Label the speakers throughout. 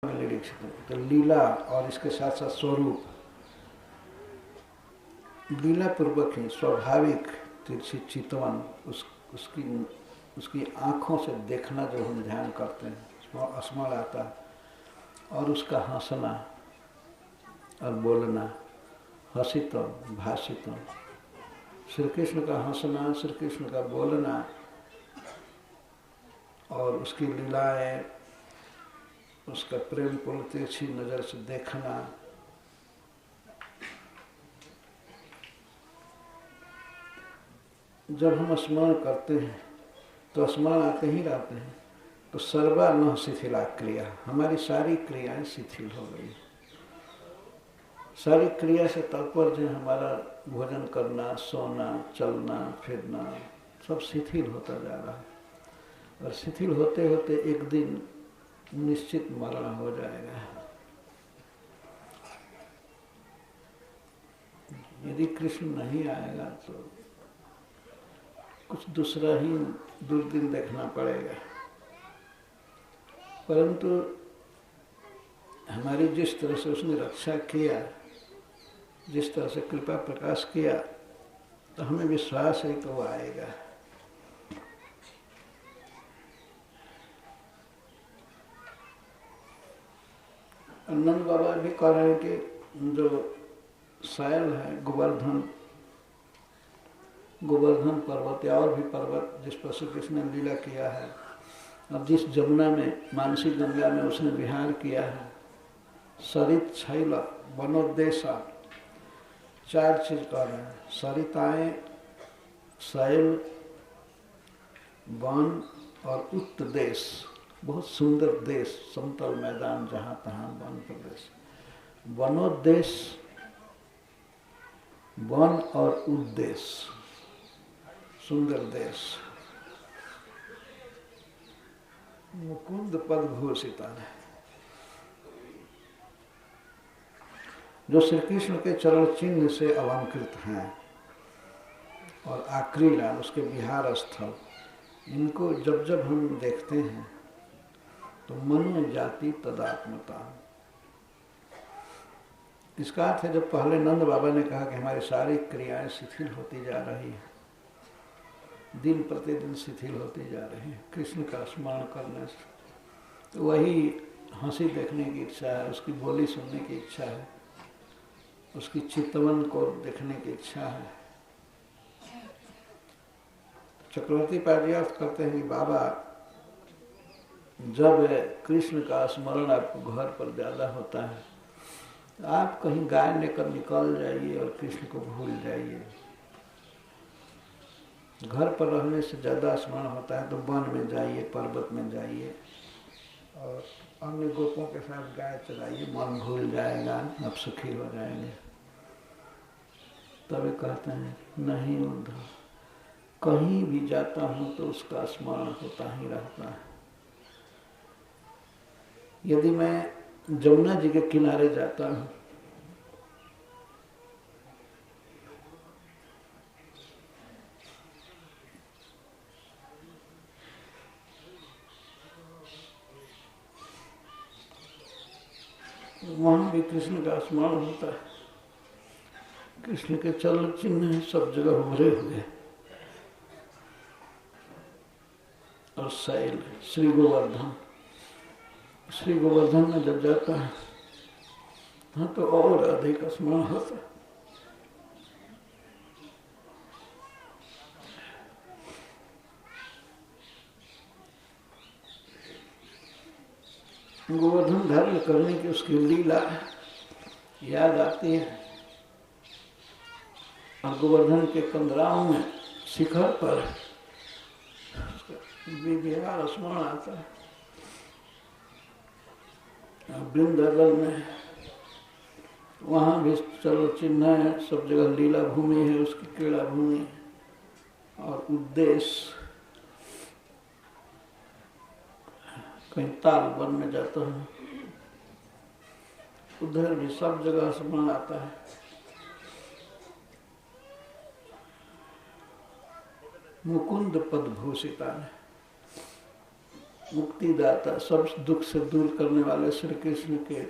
Speaker 1: निरीक्षित। तो लीला और इसके साथ साथ स्वरूप, लीला पूर्वक ही स्वाभाविक तिरछी चितवन उसकी आँखों से देखना जो हम ध्यान करते हैं, स्मरण आता है, और उसका हंसना और बोलना, हसितम भाषितम, श्री कृष्ण का हंसना, श्री कृष्ण का बोलना और उसकी लीलाएं, उसका प्रेम पूर्ण तिरछी नजर से देखना, जब हम स्मरण करते हैं तो स्मरण आते ही रहते हैं। तो सर्वा न शिथिला क्रिया, हमारी सारी क्रियाएं शिथिल हो गई। सारी क्रिया से तात्पर्य हमारा भोजन करना, सोना, चलना फिरना सब शिथिल होता जा रहा है। और शिथिल होते होते एक दिन निश्चित मरण हो जाएगा। यदि कृष्ण नहीं आएगा तो कुछ दूसरा ही दुर्दिन देखना पड़ेगा। परंतु हमारी जिस तरह से उसने रक्षा किया, जिस तरह से कृपा प्रकाश किया, तो हमें विश्वास है कि वो आएगा। नंद बाबा भी कह रहे हैं कि जो सायल है गोवर्धन पर्वत या और भी पर्वत जिस पर श्री कृष्ण ने लीला किया है, और जिस जमुना में, मानसी गंगा में उसने विहार किया है, सरित छैल वनोद्देशा, चार चीज कह रहे हैं, सरिताएं, शैल, वन और उत्तदेश, बहुत सुंदर देश, समतल मैदान जहां तहां वन प्रदेश, वनोद्देश, वन और उद्देश्य, सुंदर देश, मुकुंद पद भूषिता है। जो श्री कृष्ण के चरण चिन्ह से अलंकृत हैं और आक्रीला उसके विहार स्थल, इनको जब जब हम देखते हैं तो मन में जाती तदात्मता। इसका अर्थ है, जब पहले नंद बाबा ने कहा कि हमारी सारी क्रियाएं शिथिल होती जा रही हैं, दिन प्रतिदिन शिथिल होती जा रही है कृष्ण का स्मरण करने से, तो वही हंसी देखने की इच्छा है, उसकी बोली सुनने की इच्छा है, उसकी चितवन को देखने की इच्छा है। चक्रवर्ती पार्यार्थ करते हैं कि बाबा, जब कृष्ण का स्मरण आपको घर पर ज्यादा होता है, तो आप कहीं गाय लेकर निकल जाइए और कृष्ण को भूल जाइए। घर पर रहने से ज्यादा स्मरण होता है तो वन में जाइए, पर्वत में जाइए और अन्य गोपों के साथ गाय चलाइए, मन भूल जाएगा, आप सुखी हो जाएंगे। तभी कहते हैं, नहीं उद्धव, कहीं भी जाता हूं तो उसका स्मरण होता ही रहता है। यदि मैं जमुना जी के किनारे जाता हूं, वहां भी कृष्ण का स्मरण होता है। कृष्ण के चरण चिन्ह सब जगह भरे हुए, और शैल, श्री गोवर्धन में जब जाता है हाँ तो और अधिक स्मरण होता है। गोवर्धन धारण करने की उसकी लीला याद आती है, और गोवर्धन के कंदराओं में शिखर पर विहार स्मरण आता है। वृंदावन में वहां भी चलो चिन्ह है, सब जगह लीला भूमि है, उसकी क्रीड़ा भूमि, और उद्देश्य कहीं ताल वन में जाता है, उधर भी सब जगह स्मरण आता है। मुकुंद पद भूषिता है, मुक्तिदाता, सब दुख से दूर करने वाले श्री कृष्ण के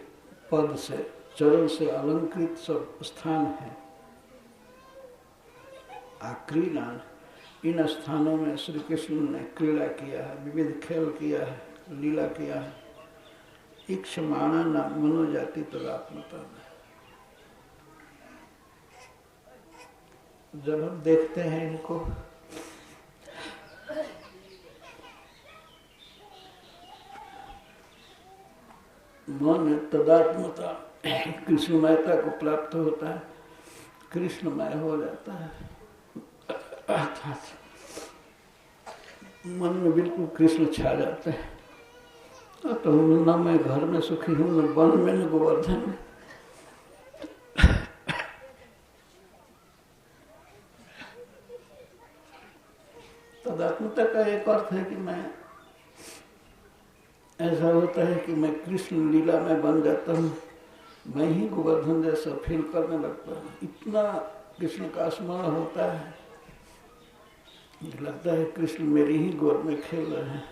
Speaker 1: पद से, चरण से अलंकृत सब स्थान है। आक्रीडान, इन स्थानों में श्री कृष्ण ने क्रीड़ा किया है, विविध खेल किया है, लीला किया है। इक्षमाणा न मनोजाति तदात्मता में जब हम देखते हैं इनको, मन तदात्मता कृष्णमयता को प्राप्त होता है, कृष्णमय हो जाता है, अर्थात मन में बिल्कुल कृष्ण छा जाते हैं। तो न मैं घर में सुखी हूँ, न वन में, न गोवर्धन में। तदात्मता का एक अर्थ है कि मैं, ऐसा होता है कि मैं कृष्ण लीला में बन जाता हूँ, मैं ही गोवर्धन जैसा फील करने लगता हूँ। इतना कृष्ण का स्मरण होता है, लगता है कृष्ण मेरी ही गोद में खेल रहे हैं।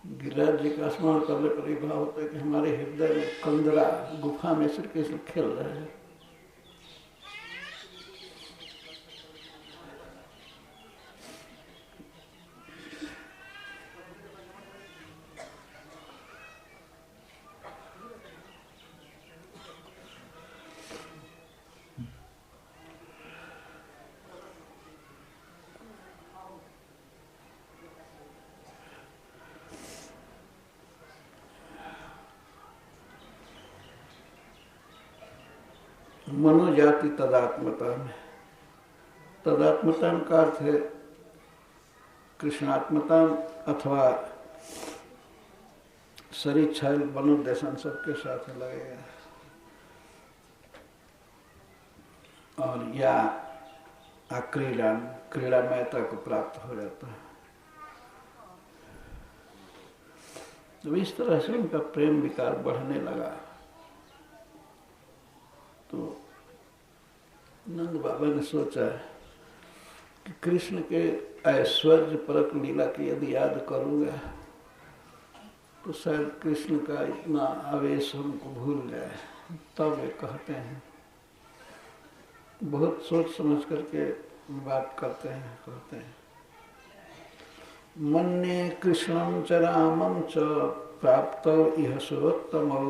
Speaker 1: गिरिराज जी का स्मरण करने पर यह भाव होता है कि हमारे हृदय में कंदरा गुफा में श्री कृष्ण खेल रहे हैं। मनोजाति तदात्मता में, तदात्मता का अर्थ है कृष्णात्मता अथवा शरीर छल मनोदेशन सबके साथ लगेगा, और या आक्रीडान क्रीड़ामयता को प्राप्त हो जाता है। तो इस तरह से उनका प्रेम विकार बढ़ने लगा। तो नंद बाबा ने सोचा कि कृष्ण के ऐश्वर्य परक लीला की यदि याद करूंगा तो शायद कृष्ण का इतना आवेश हमको भूल जाए। तब वे कहते हैं, बहुत सोच समझ करके बात करते हैं, कहते हैं मन्ये कृष्णं च रामं च प्राप्त इह सुरोत्तमौ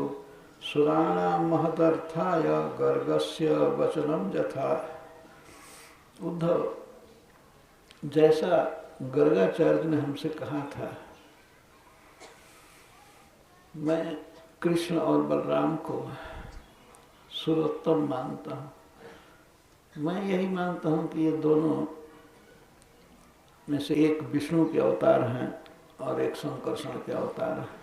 Speaker 1: सुराणां महदर्थाय गर्गस्य वचनं यथा। उद्धव, जैसा गर्गाचार्य ने हमसे कहा था, मैं कृष्ण और बलराम को सुरोत्तम मानता हूँ। मैं यही मानता हूँ कि ये दोनों में से एक विष्णु के अवतार हैं और एक संकर्षण के अवतार हैं।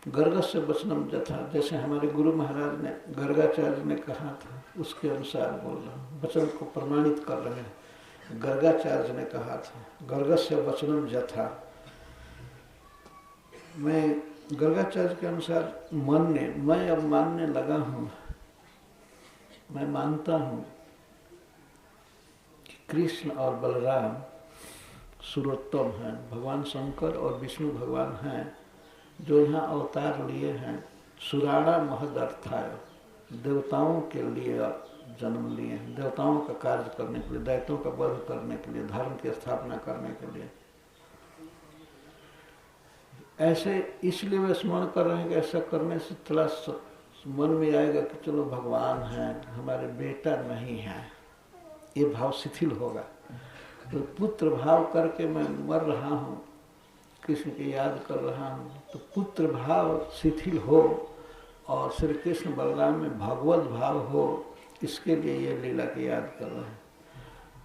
Speaker 1: गर्गस्य वचनम यथा, जैसे हमारे गुरु महाराज ने गर्गाचार्य ने कहा था उसके अनुसार बोल रहा हूँ, वचन को प्रमाणित कर रहे हैं। गर्गाचार्य ने कहा था गर्गस्य वचनम यथा, मैं गर्गाचार्य के अनुसार मैं अब मानने लगा हूँ, मैं मानता हूँ कि कृष्ण और बलराम सुरोत्तम हैं, भगवान शंकर और विष्णु भगवान हैं जो यहाँ अवतार लिए हैं। सुराणा महदर्थाय, देवताओं के लिए जन्म लिए हैं, देवताओं का कार्य करने के लिए, दैत्यों का वध करने के लिए, धर्म की स्थापना करने के लिए। ऐसे इसलिए वे स्मरण कर रहे हैं कि ऐसा करने से थोड़ा मन में आएगा कि चलो भगवान हैं, हमारे बेटा नहीं है, ये भाव शिथिल होगा। तो पुत्र भाव करके मैं मर रहा हूँ, कृष्ण की याद कर रहा हूँ, तो पुत्र भाव शिथिल हो और श्री कृष्ण बलराम में भगवत भाव हो, इसके लिए ये लीला की याद कर रहे हैं।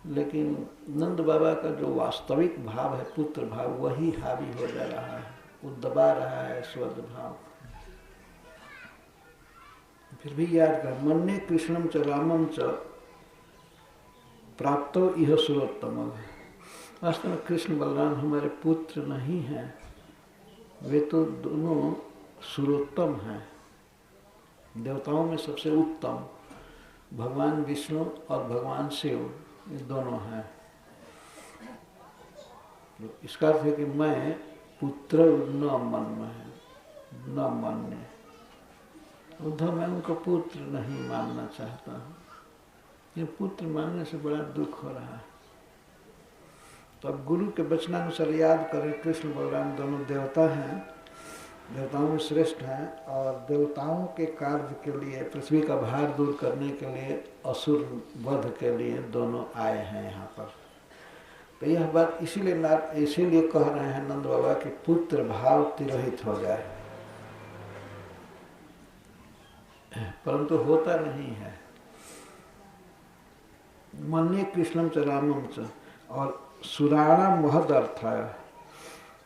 Speaker 1: लेकिन नंद बाबा का जो वास्तविक भाव है पुत्र भाव, वही हावी हो जा रहा है, वो दबा रहा है स्वर्ग भाव। फिर भी याद कर, मन्ये कृष्णम च रामम च प्राप्तो इह सुरोत्तम। वास्तव में कृष्ण बलराम हमारे पुत्र नहीं हैं, वे तो दोनों सुरोत्तम हैं, देवताओं में सबसे उत्तम भगवान विष्णु और भगवान शिव, ये दोनों हैं। तो इसका अर्थ है कि मैं पुत्र न मन में न मानने, उद्धव मैं उनको पुत्र नहीं मानना चाहता हूँ। ये पुत्र मानने से बड़ा दुख हो रहा है। तो अब गुरु के वचनानुसार याद करें, कृष्ण बलराम दोनों देवता हैं, देवताओं में श्रेष्ठ हैं, और देवताओं के कार्य के लिए, पृथ्वी का भार दूर करने के लिए, असुर वध के लिए दोनों आए हैं यहाँ पर। तो यह बात इसीलिए कह रहे हैं नंद बाबा कि पुत्र भाव तिरोहित हो जाए, परंतु होता नहीं है। मन्ये कृष्णम च रामम च, और सुराणाम महद अर्थ है,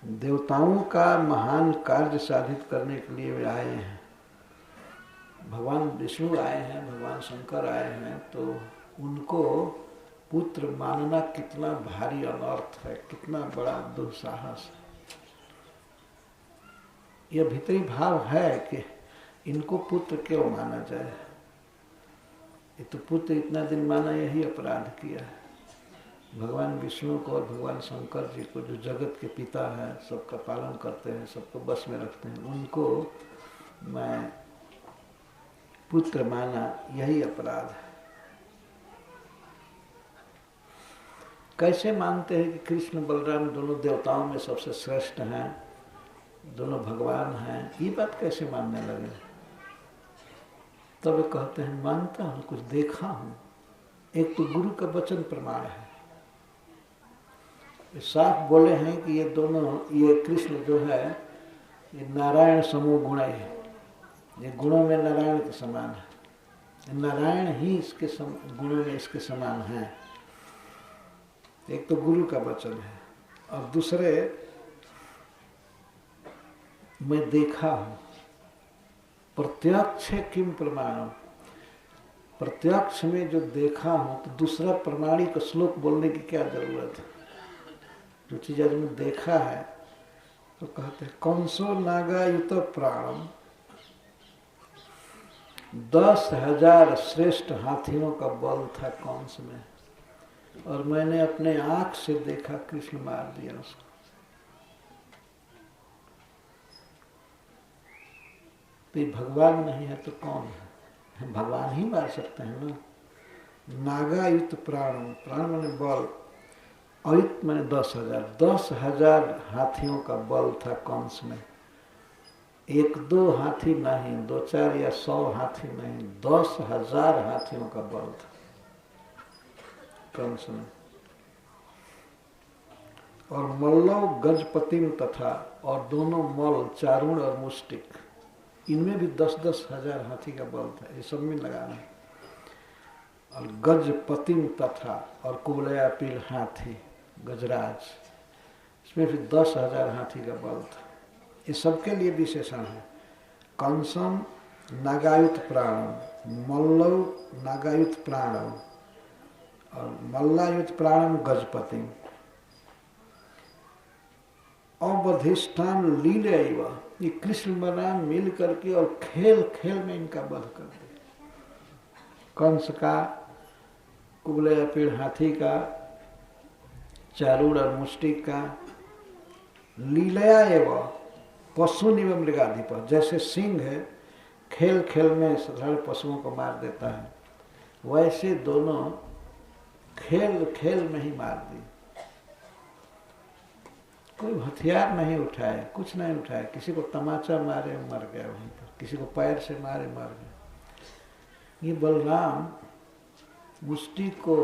Speaker 1: देवताओं का महान कार्य साधित करने के लिए वे आए हैं। भगवान विष्णु आए हैं, भगवान शंकर आए हैं, तो उनको पुत्र मानना कितना भारी अनर्थ है, कितना बड़ा दुस्साहस है। यह भीतरी भाव है कि इनको पुत्र क्यों माना जाए, ये तो पुत्र इतना दिन माना यही अपराध किया है। भगवान विष्णु को और भगवान शंकर जी को, जो जगत के पिता हैं, सबका पालन करते हैं, सबको बस में रखते हैं, उनको मैं पुत्र माना यही अपराध है। कैसे मानते हैं कि कृष्ण बलराम दोनों देवताओं में सबसे श्रेष्ठ हैं, दोनों भगवान हैं, ये बात कैसे मानने लगे? तब कहते हैं मानता हूँ, कुछ देखा हूँ। एक तो गुरु का वचन प्रमाण है, साफ बोले हैं कि ये दोनों, ये कृष्ण जो है ये नारायण समूह गुण है, ये गुणों में नारायण के समान है, नारायण ही इसके गुणों में इसके समान है। एक तो गुरु का वचन है, और दूसरे मैं देखा हूँ। प्रत्यक्ष किम प्रमाणम, प्रत्यक्ष में जो देखा हूँ, तो दूसरा प्रमाणिक श्लोक बोलने की क्या जरूरत है? जो चीज आदमी देखा है, तो कहते हैं कंसो नागायुत प्राणम, 10,000 श्रेष्ठ हाथियों का बल था कंस में, और मैंने अपने आंख से देखा, कृष्ण मार दिया उसको। तो ये भगवान नहीं है तो कौन है? भगवान ही मार सकते हैं ना। नागायुत प्राणम, प्राण मैंने बल, अयुत मैंने 10,000, 10,000 हाथियों का बल था कंस में। 1-2 हाथी नहीं, 2-4 या 100 हाथी नहीं, 10,000 हाथियों का बल था कंस में। और मल्लव गजपतिम तथा, और दोनों मल, चारुण और मुष्टिक, इनमें भी 10-10 हजार हाथी का बल था, ये सब में लगाना है। और गजपतिम तथा, और कुबलयापील हाथी गजराज, इसमें भी 10,000 हाथी का बल था। ये सबके लिए विशेषण है। कंसम नागायुत प्राणम, मल्लव नागायुत प्राणम, और मल्लायुत प्राणम गजपतिम। अवधिष्ठान लीले, ये कृष्ण बलराम मिल करके और खेल खेल में इनका वध कर दिया। कंस का, कुबलयापीड़ हाथी का, चारूण और मुष्टिक का। लीलया एवं पशु निव मृगाधिप, जैसे सिंह है खेल खेल में सारे पशुओं को मार देता है, वैसे दोनों खेल खेल में ही मार दी। कोई हथियार नहीं उठाए, कुछ नहीं उठाए, किसी को तमाचा मारे मर गया वहीं पर, किसी को पैर से मारे मर गया। ये बलराम मुष्टि को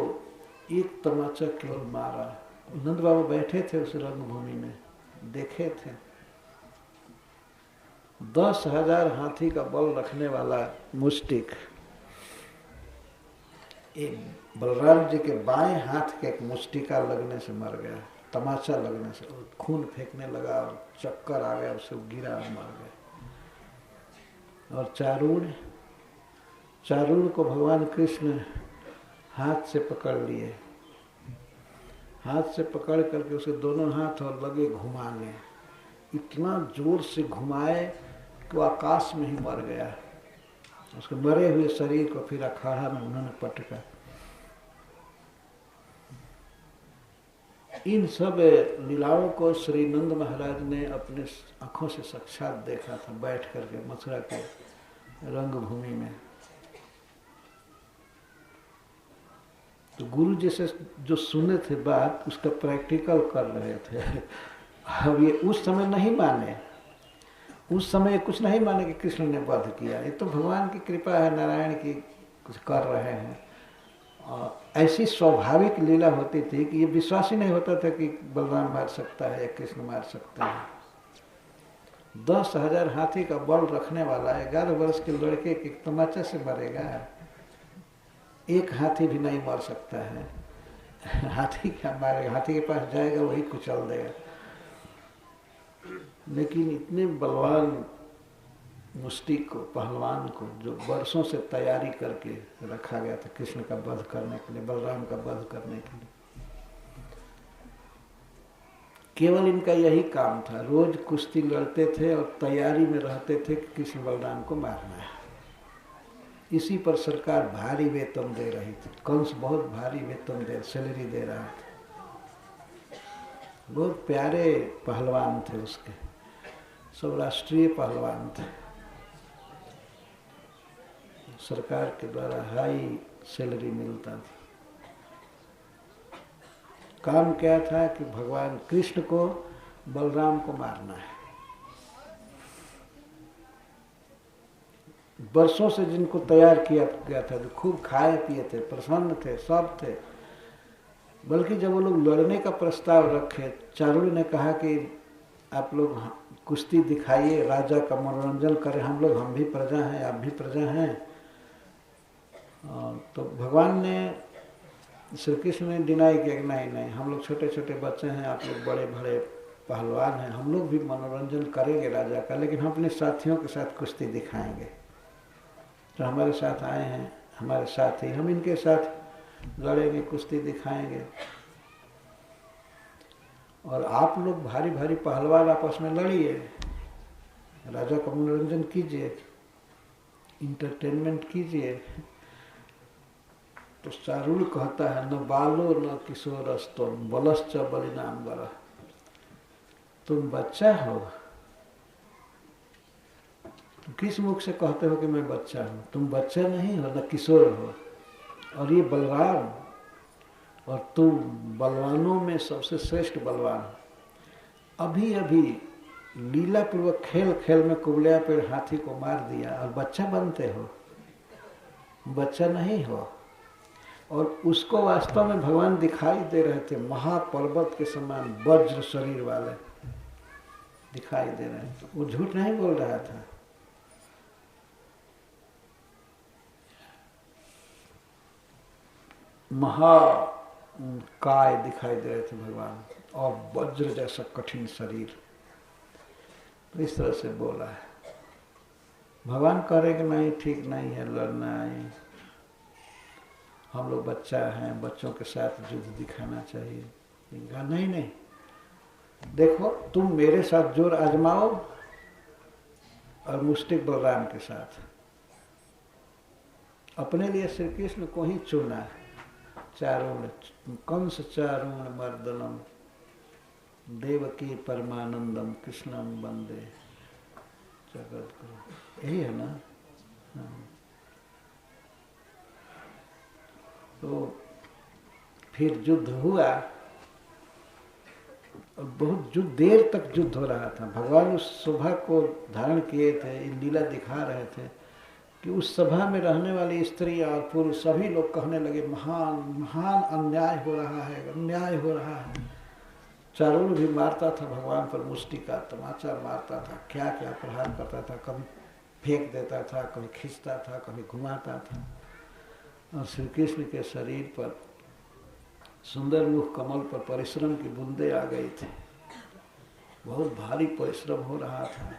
Speaker 1: एक तमाचा केवल मारा। नंद बाबा बैठे थे उस रंगभूमि में, देखे थे। 10,000 हाथी का बल रखने वाला मुष्टिक एक बलराम जी के बाएं हाथ के एक मुष्टिका लगने से मर गया, तमाचा लगने से, खून फेंकने लगा और चक्कर आ गया, उसे गिरा और मर गया। और चारूण को भगवान कृष्ण हाथ से पकड़ लिए, हाथ से पकड़ करके उसे दोनों हाथ और लगे घुमाने, इतना जोर से घुमाए कि वो आकाश में ही मर गया। उसके मरे हुए शरीर को फिर अखाड़ा में उन्होंने पटका। इन सब लीलाओं को श्री नंद महाराज ने अपने आंखों से साक्षात देखा था बैठ करके मथुरा के रंगभूमि में। तो गुरु जी से जो सुने थे बात उसका प्रैक्टिकल कर रहे थे। अब ये उस समय नहीं माने, उस समय कुछ नहीं माने कि कृष्ण ने वध किया, ये तो भगवान की कृपा है, नारायण की कुछ कर रहे हैं। ऐसी स्वाभाविक लीला होती थी कि ये विश्वास ही नहीं होता था कि बलराम मार सकता है या कृष्ण मार सकता है। 10,000 हाथी का बल रखने वाला 11 वर्ष के लड़के के तमाचा से मरेगा? एक हाथी भी नहीं मर सकता है। हाथी क्या मारेगा? हाथी के पास जाएगा वही कुचल देगा। लेकिन इतने बलवान मुष्टिक को, पहलवान को, जो वर्षों से तैयारी करके रखा गया था कृष्ण का वध करने के लिए, बलराम का वध करने के लिए, केवल इनका यही काम था। रोज कुश्ती लड़ते थे और तैयारी में रहते थे कि कृष्ण बलराम को मारना है। इसी पर सरकार भारी वेतन दे रही थी। कंस बहुत भारी वेतन सैलरी दे रहा था। बहुत प्यारे पहलवान थे उसके, सब राष्ट्रीय पहलवान थे। सरकार के द्वारा हाई सैलरी मिलता था। काम क्या था कि भगवान कृष्ण को बलराम को मारना है। वर्षों से जिनको तैयार किया गया था, जो खूब खाए पिए थे, प्रसन्न थे, सब थे। बल्कि जब वो लोग लड़ने का प्रस्ताव रखे, चारुल ने कहा कि आप लोग कुश्ती दिखाइए, राजा का मनोरंजन करें, हम भी प्रजा हैं, आप भी प्रजा हैं। तो भगवान ने, श्री कृष्ण ने डिनाई किया कि नहीं, हम लोग छोटे छोटे बच्चे हैं, आप लोग बड़े बड़े पहलवान हैं, हम लोग भी मनोरंजन करेंगे राजा का, लेकिन हम अपने साथियों के साथ कुश्ती दिखाएंगे। तो हमारे साथ आए हैं, हमारे साथी, हम इनके साथ लड़ेंगे, कुश्ती दिखाएंगे। और आप लोग भारी भारी पहलवान आपस में लड़िए, राजा का मनोरंजन कीजिए, इंटरटेनमेंट कीजिए। तो चारुल कहता है, न बालो न किशोरस्तुम बलश्च बलिनाम बर। तुम बच्चा हो, तुम किस मुख से कहते हो कि मैं बच्चा हूँ? तुम बच्चा नहीं हो, न किशोर हो। और ये बलराम, और तुम बलवानों में सबसे श्रेष्ठ बलवान। अभी अभी लीला पूर्वक खेल खेल में कुबलिया पेड़ हाथी को मार दिया और बच्चा बनते हो? बच्चा नहीं हो। और उसको वास्तव में भगवान दिखाई दे रहे थे, महापर्वत के समान वज्र शरीर वाले दिखाई दे रहे थे। वो झूठ नहीं बोल रहा था। महाकाय दिखाई दे रहे थे भगवान, और वज्र जैसा कठिन शरीर। तो इस तरह से बोला है। भगवान कह रहे कि नहीं, ठीक नहीं है लड़ना है, हम लोग बच्चा हैं, बच्चों के साथ युद्ध दिखाना चाहिए। कहा नहीं, देखो तुम मेरे साथ जोर आजमाओ और मुष्टिक बलराम के साथ। अपने लिए श्री कृष्ण को ही चुना है। चारुण कंस चारुण मर्दनम देवकी परमानंदम कृष्णम वंदे जगत गुरु। यही है ना? हाँ। तो फिर युद्ध हुआ और बहुत देर तक युद्ध हो रहा था। भगवान उस शोभा को धारण किए थे, लीला दिखा रहे थे कि उस सभा में रहने वाली स्त्री और पुरुष सभी लोग कहने लगे, महान महान अन्याय हो रहा है, अन्याय हो रहा है। चारुल भी मारता था भगवान पर मुष्टि का तमाचा मारता था, क्या क्या प्रहार करता था, कभी फेंक देता था, कभी खींचता था, कभी घुमाता था। और श्री कृष्ण के शरीर पर, सुंदर मुख कमल पर परिश्रम की बूंदे आ गई थी। बहुत भारी परिश्रम हो रहा था।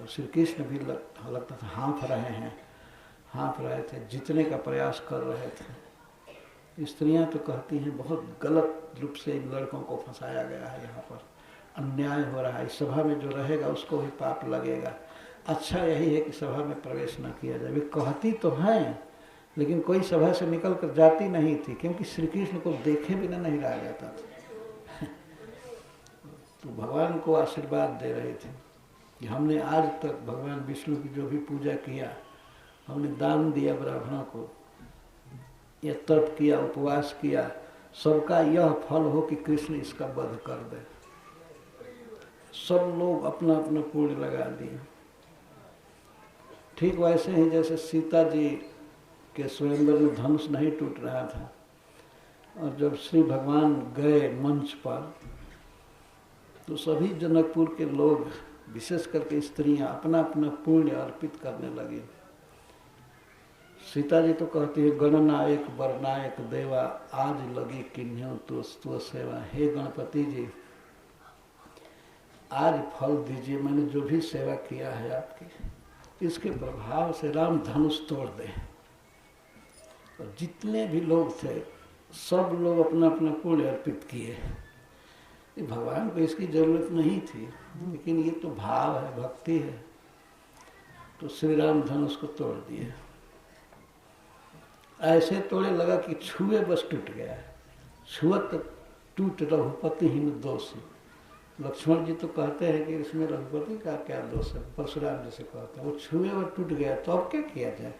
Speaker 1: और श्री कृष्ण भी लगता था हाँफ रहे थे, जीतने का प्रयास कर रहे थे। स्त्रियां तो कहती हैं बहुत गलत रूप से इन लड़कों को फंसाया गया है, यहाँ पर अन्याय हो रहा है, इस सभा में जो रहेगा उसको भी पाप लगेगा। अच्छा यही है कि सभा में प्रवेश न किया जाए। वे कहती तो हैं, लेकिन कोई सभा से निकल कर जाती नहीं थी, क्योंकि श्री कृष्ण को देखे बिना नहीं रहा जाता था। तो भगवान को आशीर्वाद दे रहे थे कि हमने आज तक भगवान विष्णु की जो भी पूजा किया, हमने दान दिया ब्राह्मणों को, या तप किया, उपवास किया, सबका यह फल हो कि कृष्ण इसका वध कर दे। सब लोग अपना अपना पुण्य लगा दिए। ठीक वैसे ही जैसे सीता जी के स्वयंवर में धनुष नहीं टूट रहा था, और जब श्री भगवान गए मंच पर तो सभी जनकपुर के लोग, विशेष करके स्त्रियां, अपना अपना पुण्य अर्पित करने लगी। सीता जी तो कहती है, गणनायक वरनायक देवा, आज लगी किन्ह्यो तो सेवा। हे गणपति जी, आज फल दीजिए, मैंने जो भी सेवा किया है आपकी, इसके प्रभाव से राम धनुष तोड़ दे। और जितने भी लोग थे सब लोग अपना अपना पुण्य अर्पित किए। भगवान को इसकी जरूरत नहीं थी, लेकिन ये तो भाव है, भक्ति है। तो श्री राम धनुष को तोड़ दिए। ऐसे तोड़े लगा कि छुए बस टूट गया। छुअत टूट रघुपतिहीन दोष। लक्ष्मण जी तो कहते हैं कि इसमें रघुपति का क्या दोष है, परशुराम जी से कहते हैं। वो छुए और टूट गया तो अब क्या किया जाए।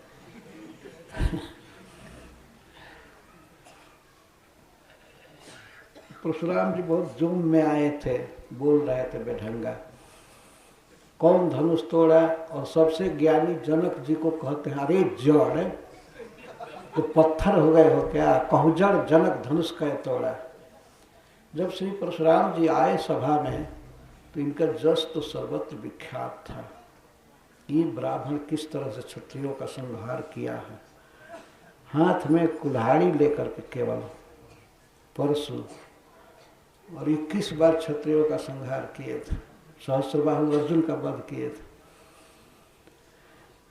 Speaker 1: परशुराम जी बहुत जुम में आए थे, बोल रहे थे बेढंगा, कौन धनुष तोड़ा। और सबसे ज्ञानी जनक जी को कहते हैं, अरे जड़ तो पत्थर हो गए हो क्या, कहजड़ जनक धनुष का तोड़ा। जब श्री परशुराम जी आए सभा में तो इनका जस तो सर्वत्र विख्यात था। ये ब्राह्मण किस तरह से क्षत्रियों का संहार किया है। हाथ में कुल्हाड़ी लेकर के केवल परशु, और 21 बार क्षत्रियों का संहार किए थे। सहस्त्रबाहु अर्जुन का वध किए थे।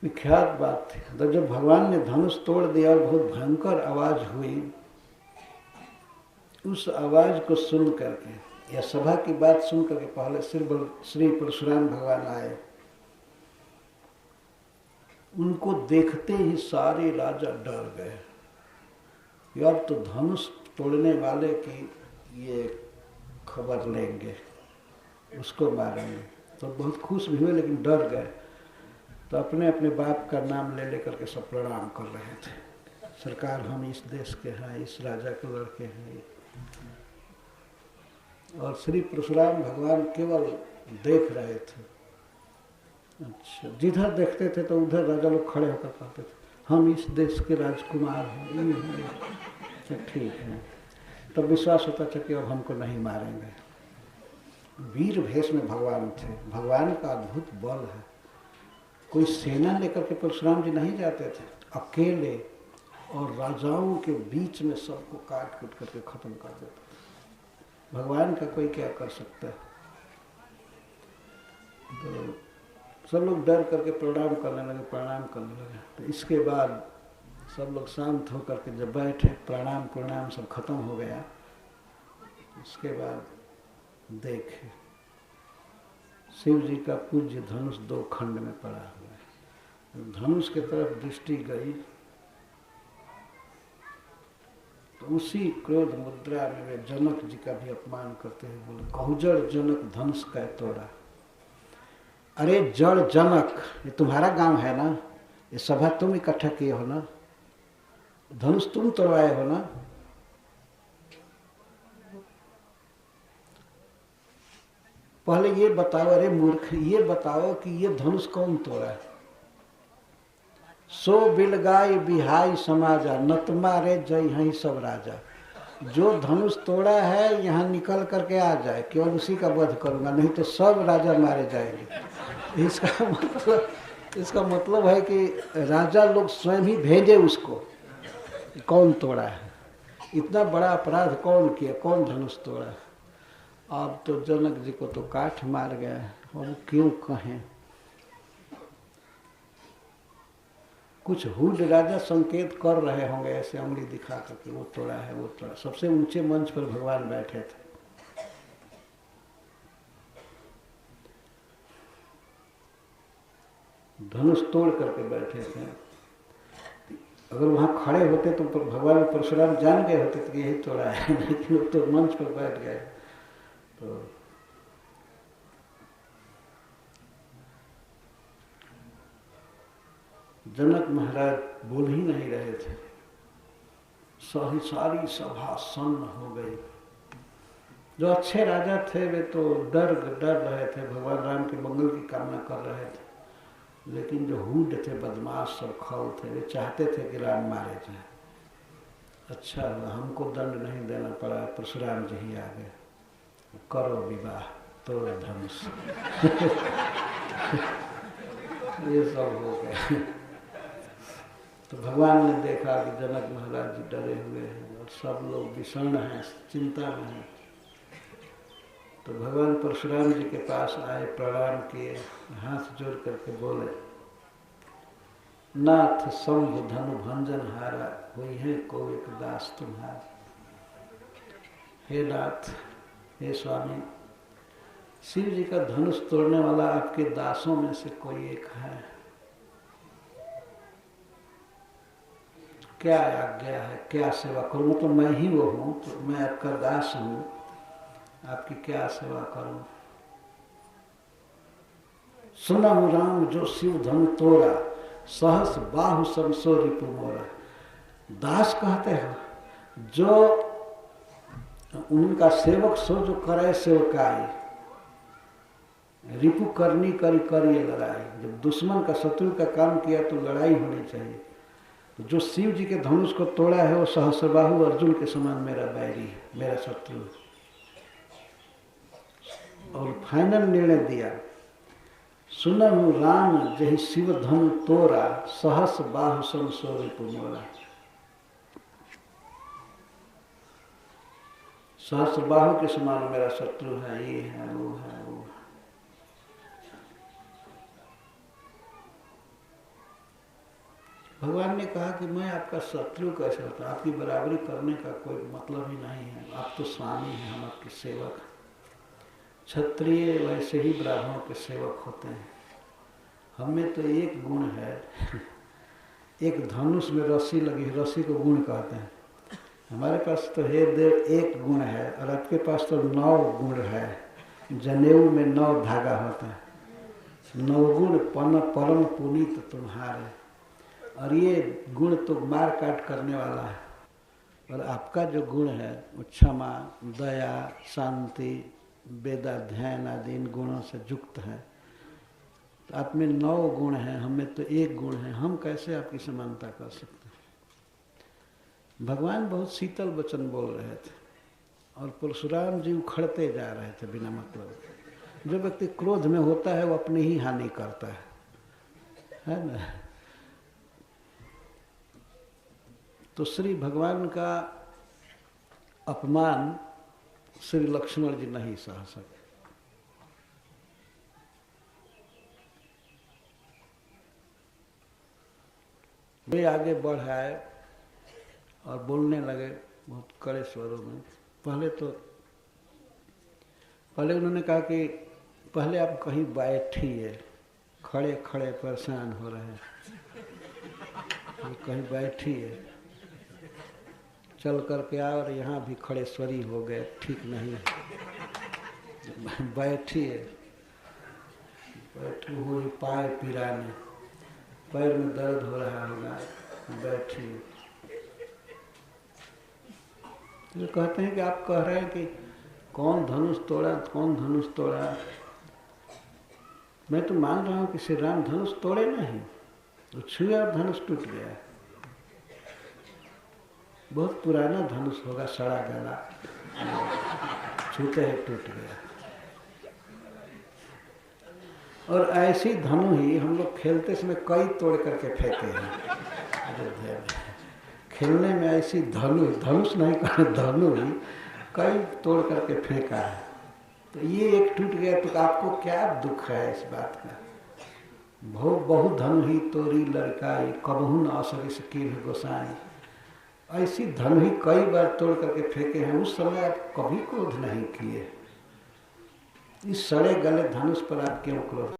Speaker 1: विख्यात बात थी। तो जब भगवान ने धनुष तोड़ दिया और बहुत भयंकर आवाज हुई, उस आवाज को सुन करके या सभा की बात सुन करके पहले श्री परशुराम भगवान आए। उनको देखते ही सारे राजा डर गए। अब तो धनुष तोड़ने वाले की ये खबर लेंगे, उसको मारेंगे। तो बहुत खुश भी हुए लेकिन डर गए। तो अपने अपने बाप का नाम ले लेकर के सब प्रणाम कर रहे थे। सरकार, हम इस देश के हैं, इस राजा के लड़के हैं। और श्री परशुराम भगवान केवल देख रहे थे। अच्छा, जिधर देखते थे तो उधर राजा लोग खड़े होकर कहते थे, हम इस देश के राजकुमार हैं। अच्छा ठीक है। तब विश्वास होता था कि अब हमको नहीं मारेंगे। वीर भेष में भगवान थे। भगवान का अद्भुत बल है। कोई सेना लेकर के परशुराम जी नहीं जाते थे, अकेले और राजाओं के बीच में सबको काट कूट करके खत्म कर देते थे। भगवान का कोई क्या कर सकता है। तो सब लोग डर करके प्रणाम करने लगे। तो इसके बाद सब लोग शांत होकर के जब बैठे, प्रणाम सब खत्म हो गया। उसके बाद देखे शिव जी का पूज्य धनुष 2 खंड में पड़ा हुआ है। धनुष की तरफ दृष्टि गई तो उसी क्रोध मुद्रा में वे जनक जी का भी अपमान करते हुए बोले, कहजड़ जनक धनुष का तोड़ा। अरे जड़ जनक, ये तुम्हारा गांव है ना, ये सभा तुम इकट्ठा किए हो ना, धनुष तुम तोड़वाए हो ना। पहले ये बताओ, अरे मूर्ख, ये बताओ कि ये धनुष कौन तोड़ा है। सो बिलगाई बिहाई समाजा, नतमा रे जय हई सब राजा। जो धनुष तोड़ा है यहाँ निकल करके आ जाए, केवल उसी का वध करूंगा, नहीं तो सब राजा मारे जाएंगे। इसका मतलब है कि राजा लोग स्वयं ही भेजे उसको, कौन तोड़ा है। इतना बड़ा अपराध कौन किया, कौन धनुष तोड़ा है। अब तो जनक जी को तो काठ मार गया है। अब क्यों कहें। कुछ हुड राजा संकेत कर रहे होंगे ऐसे उंगली दिखा करके, वो तोड़ा है, वो तोड़ा। सबसे ऊंचे मंच पर भगवान बैठे थे। धनुष तोड़ करके बैठे थे। अगर वहां खड़े होते तो भगवान परशुराम जान गए होते कि यही तोड़ा है, लेकिन वो तो मंच पर बैठ गए। तो जनक महाराज बोल ही नहीं रहे थे, सारी सभा सन्न हो गई। जो अच्छे राजा थे वे तो डर रहे थे, भगवान राम के मंगल की कामना कर रहे थे, लेकिन जो हुड थे, बदमाश सब खल थे, वे चाहते थे कि राम मारे जाए। अच्छा हुआ हमको दंड नहीं देना पड़ा, परशुराम जी ही आ गए, करो विवाह, तोड़ धनुष। ये सब हो गया। तो भगवान ने देखा कि जनक महाराज जी डरे हुए हैं और सब लोग विषण हैं, चिंता में हैं। तो भगवान परशुराम जी के पास आए, प्रणाम किए, हाथ जोड़ करके बोले, नाथ शंभु धनु भंजन हारा, हुई है को एक दास तुम्हारा। हे नाथ, हे स्वामी, शिव जी का धनुष तोड़ने वाला आपके दासों में से कोई एक है, क्या आज्ञा है, क्या सेवा करूं? मतलब मैं ही वो हूं, तो मैं आपका दास हूं, आपकी क्या सेवा करूं? सुनहु राम जो शिव धनु तोड़ा, सहस बाहु समसो रिपु मोरा। दास कहते हैं जो उनका सेवक सो जो करे सेवकाई, रिपु करनी करी लड़ाई। जब दुश्मन का, शत्रु का काम किया तो लड़ाई होनी चाहिए। तो जो शिव जी के धनुष को तोड़ा है वो सहस्रबाहु अर्जुन के समान मेरा बैरी है, मेरा शत्रु। और फाइनल निर्णय दिया, सुनहु राम जहि शिव धनु तोरा, सहस बाहु समसो रिपु मोरा। सहस्रबाहु के समान मेरा शत्रु है, ये है वो है वो है। भगवान ने कहा कि मैं आपका शत्रु कैसे होता, आपकी बराबरी करने का कोई मतलब ही नहीं है, आप तो स्वामी हैं, हम आपके सेवक हैं। क्षत्रिय वैसे ही ब्राह्मणों के सेवक होते हैं। हमें तो एक गुण है, एक धनुष में रस्सी लगी, रस्सी को गुण कहते हैं। हमारे पास तो हे देव एक गुण है, और आपके पास तो 9 गुण है। जनेऊ में 9 धागा होता है। 9 गुण परम पुनीत तुम्हारे, और ये गुण तो मार काट करने वाला है। और आपका जो गुण है वो क्षमा, दया, शांति, वेदाध्ययन आदि इन गुणों से युक्त है। तो आप में 9 गुण हैं, हमें तो एक गुण है, हम कैसे आपकी समानता कर सकते हैं? भगवान बहुत शीतल वचन बोल रहे थे, और परशुराम जी उखड़ते जा रहे थे बिना मतलब। जो व्यक्ति क्रोध में होता है वो अपनी ही हानि करता है ना। तो श्री भगवान का अपमान श्री लक्ष्मण जी नहीं सह सके। वे आगे बढ़ाए और बोलने लगे बहुत कड़े स्वरों में। पहले उन्होंने कहा कि पहले आप कहीं बैठिए, खड़े खड़े परेशान हो रहे हैं, कहीं बैठिए, चल करके आओ, और यहाँ भी खड़े स्वरी हो गए, ठीक नहीं है। बैठिए, बैठी हुई पाए पिराने, पैर में दर्द हो रहा होगा, बैठिए। तो कहते हैं कि आप कह रहे हैं कि कौन धनुष तोड़ा, कौन धनुष तोड़ा। मैं तो मान रहा हूँ कि श्री राम धनुष तोड़े नहीं, तो छुए और धनुष टूट गया। बहुत पुराना धनुष होगा, सड़ा गला, छूते ही टूट गया। और ऐसी धनु ही हम लोग खेलते समय कई तोड़ करके फेंके हैं अयोध्या में। खेलने में ऐसी धनुष नहीं कर, धनु ही कई तोड़ करके फेंका है। तो ये एक टूट गया तो आपको क्या दुख है इस बात का? बहु धनु ही तोरी लड़काई, कबहू न असरिस कीन्ह गोसाई। ऐसी धन ही कई बार तोड़ करके फेंके हैं, उस समय आप कभी क्रोध नहीं किए। इस सड़े गले धनुष पर आप क्यों क्रोध